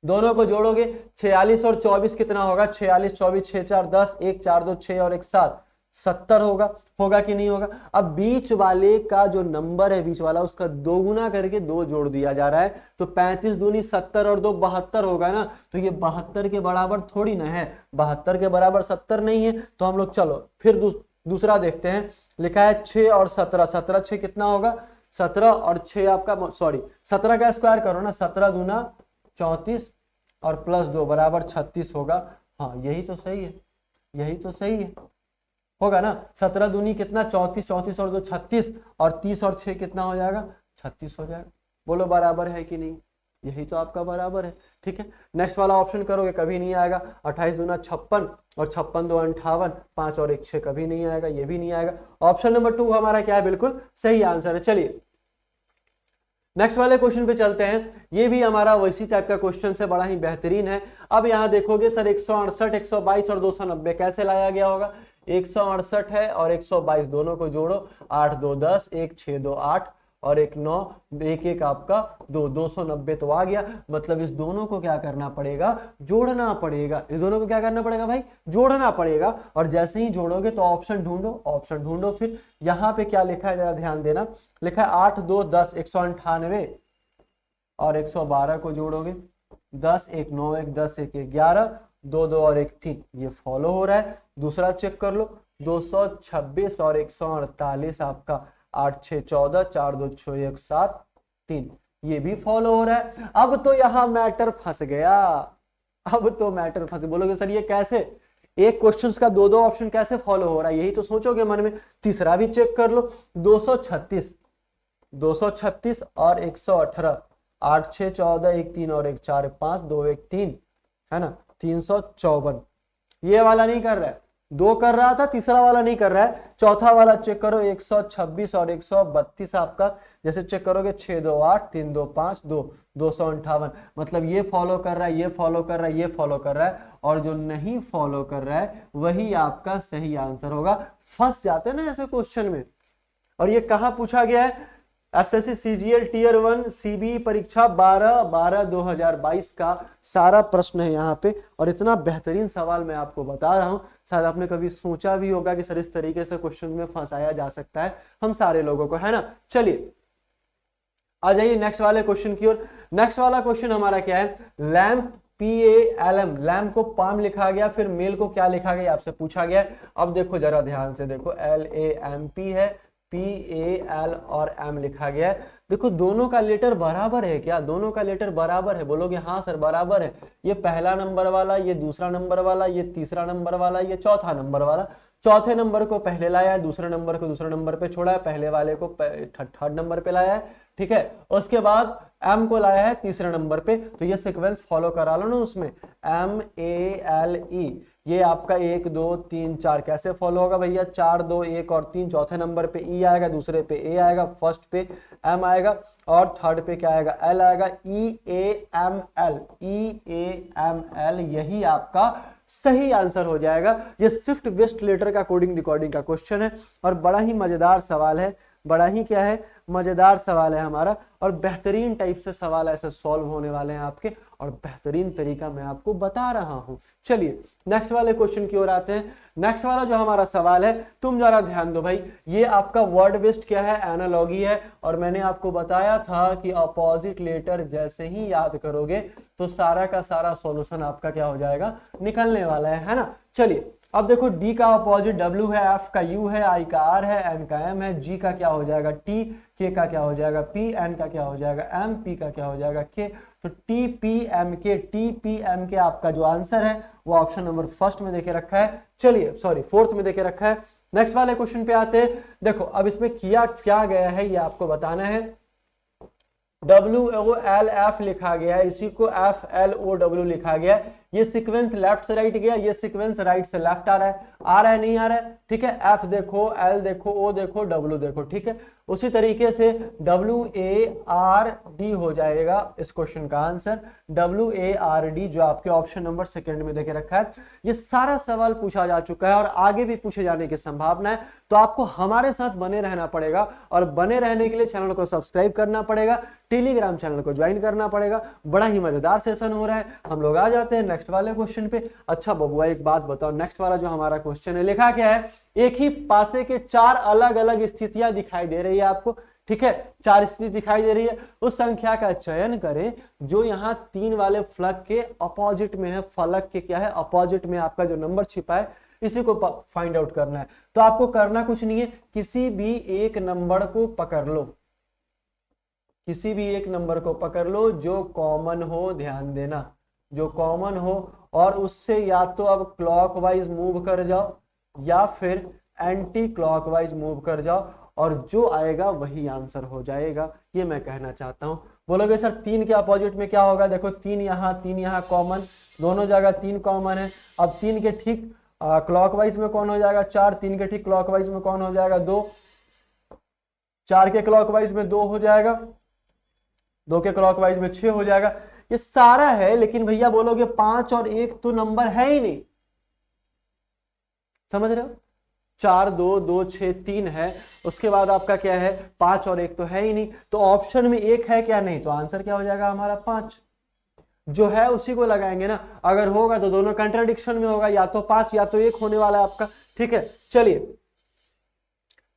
दोनों को जोड़ोगे 46 और 24 कितना होगा? 46 24 6 4 10, 1 4 2 6 और 1 7, 70 होगा कि नहीं होगा? अब बीच वाले का जो नंबर है, बीच वाला, उसका 2 गुना करके 2 जोड़ दिया जा रहा है। तो 35 दूनी 70 और 2 72 होगा ना। तो ये 72 के बराबर थोड़ी ना है, 72 के बराबर 70 नहीं है। तो हम लोग चलो फिर दूसरा देखते हैं। लिखा है 6 और 17, 17 6 कितना होगा? 17 और 6 आपका, सॉरी 17 का स्क्वायर करो ना, 17 दूना 34 और +2 बराबर 36 होगा। हाँ यही तो सही है, यही तो सही है, होगा ना। 17 दूनी कितना? 34, 34 और 2 36, और 30 और 6 कितना हो जाएगा? 36 हो जाएगा। बोलो बराबर है कि नहीं? यही तो आपका बराबर है। ठीक है, नेक्स्ट वाला ऑप्शन करोगे कभी नहीं आएगा। 28 दूना 56 और 56 2 58, 5 और 1 6 कभी नहीं आएगा, ये भी नहीं आएगा। ऑप्शन नंबर 2 हमारा क्या है? बिल्कुल सही आंसर है। चलिए नेक्स्ट वाले क्वेश्चन पे चलते हैं। ये भी हमारा वैसी टाइप का क्वेश्चन है, बड़ा ही बेहतरीन है। अब यहाँ देखोगे सर 168 122 और 290 कैसे लाया गया होगा? 168 है और 122 दोनों को जोड़ो, 8 2 10, 1 6 2 8 और 1 9, 1 1 आपका 2, 290 तो आ गया। मतलब इस दोनों को क्या करना पड़ेगा? जोड़ना पड़ेगा। इस दोनों को क्या करना पड़ेगा भाई? जोड़ना पड़ेगा। और जैसे ही जोड़ोगे तो ऑप्शन ढूंढो, ऑप्शन ढूंढो। फिर यहाँ पे क्या लिखा है जरा ध्यान देना। लिखा है 8 2 10, 198 और 112 को जोड़ोगे, 10 1 9 1 10 1 11, 2 2 और 1 3, ये फॉलो हो रहा है। दूसरा चेक कर लो, 226 और 148 आपका, 8 6 14, 4 2 6 1 7 3, ये भी फॉलो हो रहा है। अब तो यहां मैटर फंस गया, अब तो मैटर फंस। बोलोगे सर ये कैसे? एक क्वेश्चन का दो दो ऑप्शन कैसे फॉलो हो रहा है, यही तो सोचोगे मन में। तीसरा भी चेक कर लो, 236 और 118, 8 6 14, 1 3 और 1 4 5 2 1 3, है ना, 354। ये वाला नहीं कर रहा है, दो कर रहा था, तीसरा वाला नहीं कर रहा है। चौथा वाला चेक करो, 126 और 132 आपका, जैसे चेक करोगे 6 2 8 3 2 5 2, 258। मतलब ये फॉलो कर रहा है, ये फॉलो कर रहा है, ये फॉलो कर रहा है, और जो नहीं फॉलो कर रहा है वही आपका सही आंसर होगा। फंस जाते हैं ना ऐसे क्वेश्चन में। और ये कहाँ पूछा गया है, एसएससी सीजीएल टियर 1 सीबी परीक्षा 12/12/2022 का सारा प्रश्न है यहाँ पे। और इतना बेहतरीन सवाल मैं आपको बता रहा हूँ, शायद आपने कभी सोचा भी होगा कि सर इस तरीके से क्वेश्चन में फंसाया जा सकता है हम सारे लोगों को, है ना। चलिए आ जाइए नेक्स्ट वाले क्वेश्चन की ओर। नेक्स्ट वाला क्वेश्चन हमारा क्या है, लैम्प PALM, लैम्प को पाम लिखा गया, फिर मेल को क्या लिखा गया आपसे पूछा गया। अब देखो जरा ध्यान से देखो, LAMP है, PAL और M लिखा गया है। देखो दोनों का लेटर बराबर है क्या, दोनों का लेटर बराबर है, बोलोगे हाँ सर बराबर है। ये पहला नंबर वाला, ये दूसरा नंबर वाला, ये तीसरा नंबर वाला, ये चौथा नंबर वाला। चौथे नंबर को पहले लाया है, दूसरे नंबर को दूसरे नंबर पे छोड़ा है, पहले वाले को थर्ड नंबर पे लाया है, ठीक है। उसके बाद M को लाया है तीसरे नंबर पे, तो ये सीक्वेंस फॉलो करा लो ना उसमें, MALE। ये आपका 1 2 3 4 कैसे फॉलो होगा भैया, 4 2 1 और 3, चौथे नंबर पे E आएगा, दूसरे पे A आएगा, फर्स्ट पे M आएगा, और थर्ड पे क्या आएगा, L आएगा। EAML, EAML, यही आपका सही आंसर हो जाएगा। ये शिफ्ट बेस्ड लेटर का कोडिंग डिकोडिंग का क्वेश्चन है, और बड़ा ही मजेदार सवाल है, बड़ा ही क्या है, मजेदार सवाल है हमारा, और बेहतरीन टाइप से सवाल ऐसे सॉल्व होने वाले हैं आपके, और बेहतरीन तरीका मैं आपको बता रहा हूं। चलिए नेक्स्ट वाले क्वेश्चन की ओर आते हैं। नेक्स्ट वाला जो हमारा सवाल है, तुम जरा ध्यान दो भाई, ये आपका वर्ड बेस्ड क्या है, एनालॉगी है। और मैंने आपको बताया था कि अपोजिट लेटर जैसे ही याद करोगे तो सारा का सारा सॉल्यूशन आपका क्या हो जाएगा, निकलने वाला है ना। चलिए अब देखो, डी का अपोजिट W है, F का U है, I का R है, N का M है, G का क्या हो जाएगा T, K का क्या हो जाएगा P, N का क्या हो जाएगा M, P का क्या हो जाएगा K। तो TPMK आपका जो आंसर है वो ऑप्शन नंबर फर्स्ट में देके रखा है, चलिए सॉरी फोर्थ में देके रखा है। नेक्स्ट वाले क्वेश्चन पे आते हैं। देखो अब इसमें किया क्या गया है ये आपको बताना है। WOLF लिखा गया है, इसी को FLOW लिखा गया है। ये सीक्वेंस लेफ्ट से राइट गया, ये सीक्वेंस राइट से लेफ्ट आ रहा है नहीं आ रहा है, ठीक है। F देखो, L देखो, O देखो, W देखो, ठीक है। उसी तरीके से WARD हो जाएगा इस क्वेश्चन का आंसर, WARD जो आपके ऑप्शन नंबर सेकंड में देके रखा है। ये सारा सवाल पूछा जा चुका है और आगे भी पूछे जाने की संभावना है, तो आपको हमारे साथ बने रहना पड़ेगा। और बने रहने के लिए चैनल को सब्सक्राइब करना पड़ेगा, टेलीग्राम चैनल को ज्वाइन करना पड़ेगा। बड़ा ही मजेदार सेशन हो रहा है। हम लोग आ जाते हैं नेक्स्ट वाले क्वेश्चन पे। अच्छा बबुआ एक बात बताओ, नेक्स्ट वाला जो हमारा क्वेश्चन है लिखा क्या है, एक ही पासे के 4 अलग अलग स्थितियां दिखाई दे रही है आपको, ठीक है। 4 स्थिति दिखाई दे रही है, उस संख्या का चयन करें जो यहाँ 3 वाले फलक के अपोजिट में है। फलक के क्या है, अपोजिट में आपका जो नंबर छिपा है इसी को फाइंड आउट करना है। तो आपको करना कुछ नहीं है, किसी भी एक नंबर को पकड़ लो, किसी भी एक नंबर को पकड़ लो जो कॉमन हो, ध्यान देना जो कॉमन हो, और उससे या तो अब क्लॉकवाइज मूव कर जाओ या फिर एंटी क्लॉकवाइज मूव कर जाओ, और जो आएगा वही आंसर हो जाएगा, ये मैं कहना चाहता हूं। बोलोगे सर 3 के अपोजिट में क्या होगा, देखो 3 यहाँ कॉमन, दोनों जगह 3 कॉमन है। अब 3 के ठीक क्लॉकवाइज में कौन हो जाएगा 4, 3 के ठीक क्लॉकवाइज में कौन हो जाएगा 2, 4 के क्लॉकवाइज में 2 हो जाएगा, 2 के क्लॉकवाइज में 6 हो जाएगा। ये सारा है, लेकिन भैया बोलोगे 5 और 1 तो नंबर है ही नहीं, समझ रहे हो। 4 2 2 6 3 है, उसके बाद आपका क्या है 5 और 1 तो है ही नहीं, तो ऑप्शन में 1 है क्या, नहीं, तो आंसर क्या हो जाएगा हमारा 5। जो है उसी को लगाएंगे ना, अगर होगा तो दोनों कंट्राडिक्शन में होगा, या तो 5 या तो 1 होने वाला है आपका, ठीक है। चलिए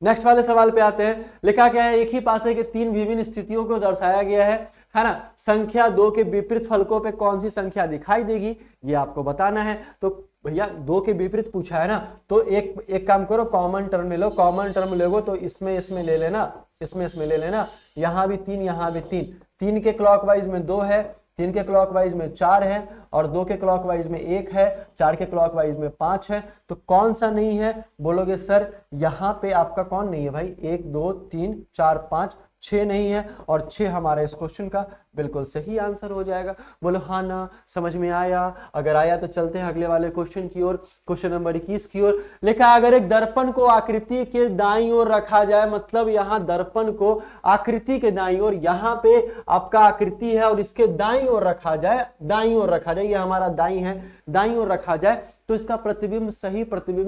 नेक्स्ट वाले सवाल पे आते हैं। लिखा क्या है, एक ही पासे के 3 विभिन्न स्थितियों को दर्शाया गया है ना। संख्या 2 के विपरीत फलकों पे कौन सी संख्या दिखाई देगी, ये आपको बताना है। तो भैया 2 के विपरीत पूछा है ना, तो एक काम करो, कॉमन टर्म ले लो। कॉमन टर्म लोगे तो इसमें ले लेना, इसमें ले लेना। यहाँ भी 3, यहाँ भी 3, 3 के क्लॉकवाइज में 2 है, 3 के क्लॉकवाइज में 4 है और 2 के क्लॉकवाइज में 1 है, 4 के क्लॉकवाइज में 5 है, तो कौन सा नहीं है? बोलोगे सर यहाँ पे आपका कौन नहीं है भाई? 1 2 3 4 5 6 नहीं है, और 6 हमारा इस क्वेश्चन का बिल्कुल सही आंसर हो जाएगा। बोलो हाँ ना, समझ में आया? अगर आया तो चलते हैं अगले वाले क्वेश्चन की ओर, क्वेश्चन नंबर 21 की ओर। लिखा अगर एक दर्पण को आकृति के दाईं ओर रखा जाए, मतलब यहाँ दर्पण को आकृति के दाईं ओर, यहाँ पे आपका आकृति है और इसके दाईं ओर रखा जाए, दाईं ओर रखा जाए, ये हमारा दाईं है, दाईं ओर रखा जाए, तो इसका प्रतिबिंब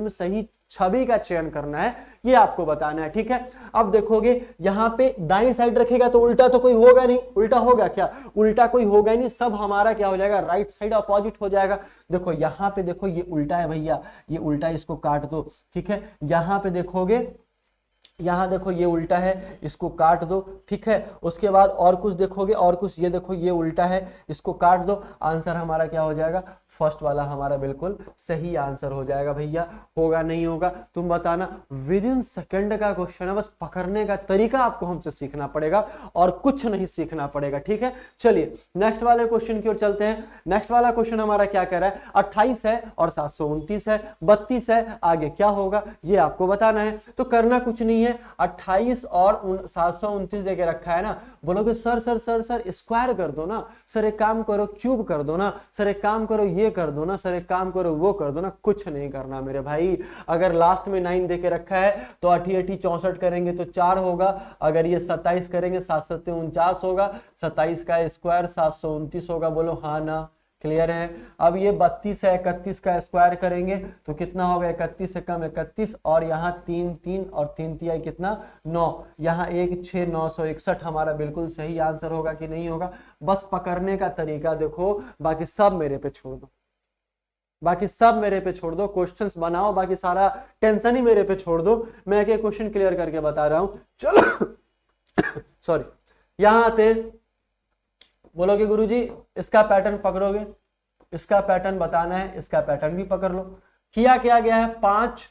सही छवि का चयन करना है, ये आपको बताना है। ठीक है, अब देखोगे यहाँ पे दाईं साइड रखेगा तो उल्टा तो कोई होगा नहीं, उल्टा होगा क्या? उल्टा कोई होगा ही नहीं, सब हमारा क्या हो जाएगा? राइट साइड अपोजिट हो जाएगा। देखो यहाँ पे देखो ये उल्टा है भैया, ये उल्टा, इसको काट दो। ठीक है, यहाँ पे देखोगे, यहाँ देखो ये उल्टा है, इसको काट दो। ठीक है, उसके बाद और कुछ देखोगे, और कुछ, ये देखो ये उल्टा है, इसको काट दो। आंसर हमारा क्या हो जाएगा? फर्स्ट वाला हमारा बिल्कुल सही आंसर हो जाएगा भैया। होगा नहीं होगा तुम बताना। विद इन सेकंड का क्वेश्चन है, बस पकड़ने का तरीका आपको हमसे सीखना पड़ेगा और कुछ नहीं सीखना पड़ेगा। ठीक है, चलिए नेक्स्ट वाले क्वेश्चन की ओर चलते हैं। नेक्स्ट वाला क्वेश्चन हमारा क्या कह रहा है? 28 है और 729 है, 32 है, आगे क्या होगा ये आपको बताना है। तो करना कुछ नहीं है, 28 और 729 देके रखा है ना। बोलोगे sir sir sir sir square कर दो ना, सर एक काम करो क्यूब कर दो ना, सर एक काम करो ये कर दो ना, सर एक काम करो वो कर दो ना। कुछ नहीं करना मेरे भाई। अगर लास्ट में 9 देके रखा है तो 88 64 करेंगे तो 4 होगा। अगर ये 27 करेंगे 7 7 49 होगा, 27 का स्क्वायर 729 होगा। बोलो हाँ ना, क्लियर है? अब ये 32 है, 31 का स्क्वायर करेंगे तो कितना होगा? 31 से कम 31, और यहाँ 3 3 और 3 तिहाई कितना? 9। यहाँ 1 6 961 हमारा बिल्कुल सही आंसर होगा कि नहीं होगा? बस पकड़ने का तरीका देखो, बाकी सब मेरे पे छोड़ दो, बाकी सब मेरे पे छोड़ दो। क्वेश्चंस बनाओ, बाकी सारा टेंशन ही मेरे पे छोड़ दो। मैं एक क्वेश्चन क्लियर करके बता रहा हूं। चलो सॉरी, यहां आते। बोलोगे गुरुजी इसका पैटर्न पकड़ोगे, इसका पैटर्न बताना है, इसका पैटर्न भी पकड़ लो। किया क्या गया है? 5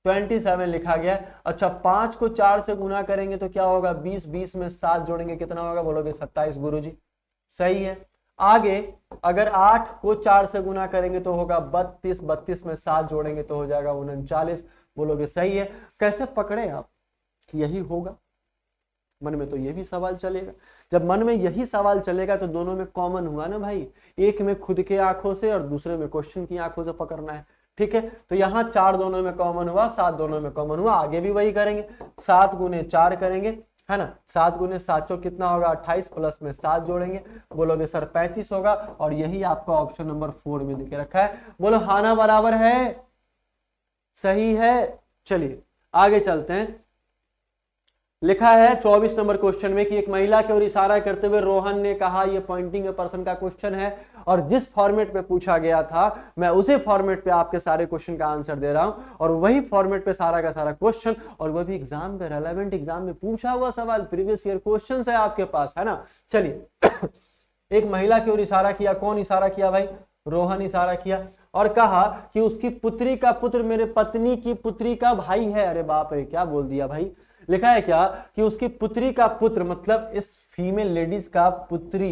27 लिखा गया है। अच्छा, 5 को 4 से गुना करेंगे तो क्या होगा? 20, 20 में 7 जोड़ेंगे कितना होगा? बोलोगे 27 गुरुजी, सही है। आगे अगर 8 को 4 से गुना करेंगे तो होगा 32, 32 में 7 जोड़ेंगे तो हो जाएगा 39। बोलोगे सही है। कैसे पकड़े आप कि यही होगा? मन में तो ये भी सवाल चलेगा। जब मन में यही सवाल चलेगा तो दोनों में कॉमन हुआ ना भाई, एक में खुद के आंखों से और दूसरे में क्वेश्चन की आंखों से पकड़ना है। ठीक है, तो यहाँ 4 दोनों में कॉमन हुआ, 7 दोनों में कॉमन हुआ। आगे भी वही करेंगे, 7 गुने 4 करेंगे, है ना। 7 गुने 7 कितना होगा? 28, प्लस में 7 जोड़ेंगे। बोलोगे सर 35 होगा, और यही आपका ऑप्शन नंबर 4 में देके रखा है। बोलो हाँ ना, बराबर है, सही है। चलिए आगे चलते हैं। लिखा है 24 नंबर क्वेश्चन में कि एक महिला की ओर इशारा करते हुए रोहन ने कहा, यह पॉइंटिंग पर्सन का क्वेश्चन है, और जिस फॉर्मेट पे पूछा गया था मैं उसी फॉर्मेट पे आपके सारे क्वेश्चन का आंसर दे रहा हूं, और वही फॉर्मेट पे सारा का सारा क्वेश्चन, और वह भी एग्जाम में, रेलेवेंट एग्जाम में पूछा हुआ सवाल, प्रीवियस ईयर क्वेश्चन है आपके पास, है ना। चलिए एक महिला की ओर इशारा किया। कौन इशारा किया भाई? रोहन इशारा किया, और कहा कि उसकी पुत्री का पुत्र मेरे पत्नी की पुत्री का भाई है। अरे बाप रे, क्या बोल दिया भाई। लिखा है क्या कि उसकी पुत्री का पुत्र, मतलब इस फीमेल लेडीज का पुत्री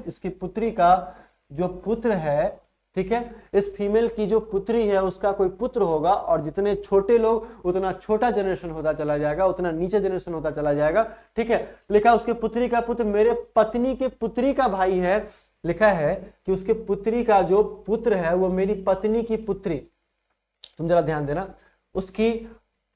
इसकी पुत्री का जो पुत्र है, ठीक है, इस फीमेल की जो पुत्री है उसका कोई पुत्र होगा, और जितने छोटे लोग उतना छोटा जनरेशन होता चला जाएगा, उतना नीचे जनरेशन होता चला जाएगा। ठीक है, लिखा उसके पुत्री का पुत्र मेरे पत्नी के पुत्री का भाई है। लिखा है कि उसके पुत्री का जो पुत्र है वो मेरी पत्नी की पुत्री, तुम जरा ध्यान देना, उसकी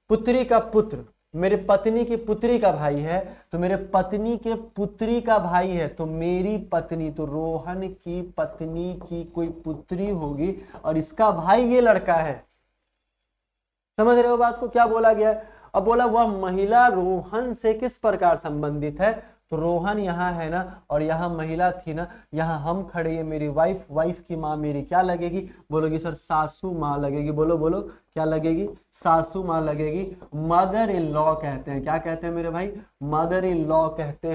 पुत्री का पुत्र मेरे पत्नी की पुत्री का भाई है, तो मेरे पत्नी के पुत्री का भाई है, तो मेरी पत्नी, तो रोहन की पत्नी की कोई पुत्री होगी, और इसका भाई ये लड़का है। समझ रहे हो बात को? क्या बोला गया है? अब बोला वह महिला रोहन से किस प्रकार संबंधित है, तो रोहन यहाँ है ना, और यहाँ महिला थी ना, यहाँ हम खड़े हैं, मेरी वाइफ, वाइफ की माँ मेरी क्या लगेगी? बोलोगी सर सासू माँ लगेगी। बोलो बोलो क्या लगेगी? सासू माँ लगेगी। मदर इन लॉ कहते हैं। क्या कहते हैं मेरे भाई? मदर इन लॉ कहते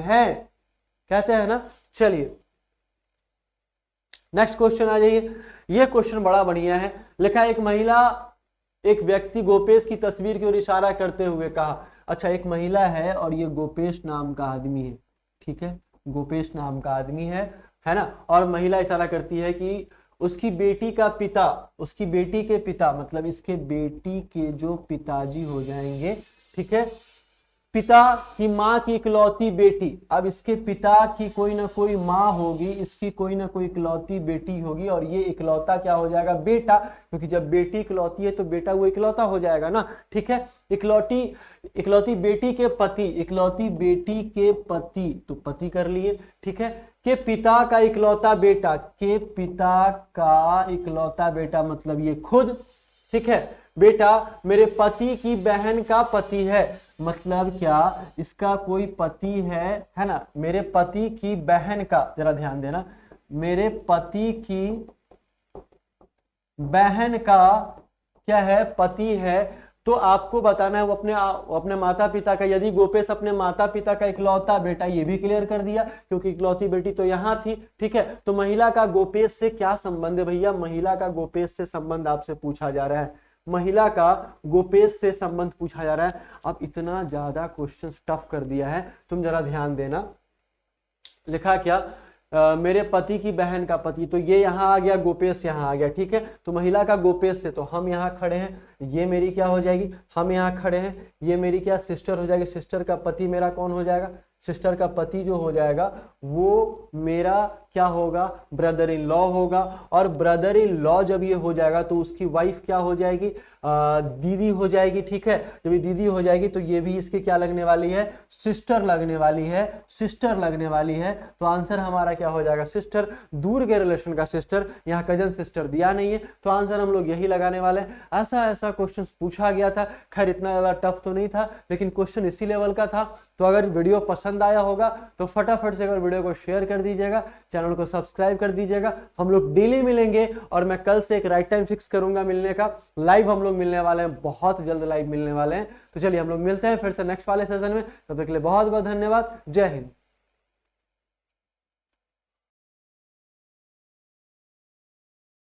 हैं ना। चलिए नेक्स्ट क्वेश्चन आ जाइए। ये क्वेश्चन बड़ा बढ़िया है। लिखा है एक महिला एक व्यक्ति गोपेश की तस्वीर की ओर इशारा करते हुए कहा। अच्छा, एक महिला है और ये गोपेश नाम का आदमी है, ठीक है, गोपेश नाम का आदमी है ना। और महिला इशारा करती है कि उसकी बेटी का पिता, उसकी बेटी के पिता मतलब इसके बेटी के जो पिताजी हो जाएंगे, ठीक है, पिता की माँ की इकलौती बेटी। अब इसके पिता की कोई ना कोई माँ होगी, इसकी कोई ना कोई इकलौती बेटी होगी, और ये इकलौता क्या हो जाएगा, बेटा, क्योंकि जब बेटी इकलौती है तो बेटा वो इकलौता हो जाएगा ना, ठीक है। इकलौती बेटी के पति, इकलौती बेटी के पति, तो पति कर लिए, ठीक है, के पिता का इकलौता बेटा, के पिता का इकलौता बेटा मतलब ये खुद, ठीक है। बेटा मेरे पति की बहन का पति है, मतलब क्या, इसका कोई पति है ना, मेरे पति की बहन का, जरा ध्यान देना, मेरे पति की बहन का क्या है, पति है। तो आपको बताना है वो अपने माता पिता का, यदि गोपेश अपने माता पिता का इकलौता बेटा, ये भी क्लियर कर दिया क्योंकि इकलौती बेटी तो यहां थी, ठीक है। तो महिला का गोपेश से क्या संबंध है भैया, महिला का गोपेश से संबंध आपसे पूछा जा रहा है, महिला का गोपेश से संबंध पूछा जा रहा है। अब इतना ज्यादा क्वेश्चन टफ कर दिया है, तुम जरा ध्यान देना। लिखा क्या, मेरे पति की बहन का पति, तो ये यहां आ गया, गोपेश यहां आ गया, ठीक है। तो महिला का गोपेश से, तो हम यहां खड़े हैं, ये मेरी क्या हो जाएगी, हम यहां खड़े हैं, ये मेरी क्या सिस्टर हो जाएगी, सिस्टर का पति मेरा कौन हो जाएगा, सिस्टर का पति जो हो जाएगा वो मेरा क्या होगा, ब्रदर इन लॉ होगा। और ब्रदर इन लॉ जब ये हो जाएगा तो उसकी वाइफ क्या हो जाएगी, दीदी हो जाएगी, ठीक है। जब ये दीदी हो जाएगी तो ये भी इसकी क्या लगने वाली है, सिस्टर लगने वाली है, सिस्टर लगने वाली है। तो आंसर हमारा क्या हो जाएगा, सिस्टर, दूर के रिलेशन का सिस्टर, यहाँ कजन सिस्टर दिया नहीं है, तो आंसर हम लोग यही लगाने वाले हैं। ऐसा क्वेश्चन पूछा गया था, खैर इतना ज्यादा टफ तो नहीं था, लेकिन क्वेश्चन इसी लेवल का था। तो अगर वीडियो पसंद आया होगा तो फटाफट से अगर वीडियो को शेयर कर दीजिएगा, चैनल को सब्सक्राइब कर दीजिएगा। हम लोग डेली मिलेंगे और मैं कल से एक राइट टाइम फिक्स करूंगा मिलने का, लाइव हम लोग मिलने वाले हैं, बहुत जल्द लाइव मिलने वाले हैं। तो चलिए हम लोग मिलते हैं फिर से नेक्स्ट वाले सेशन में, तब तक के लिए बहुत बहुत धन्यवाद, जय हिंद।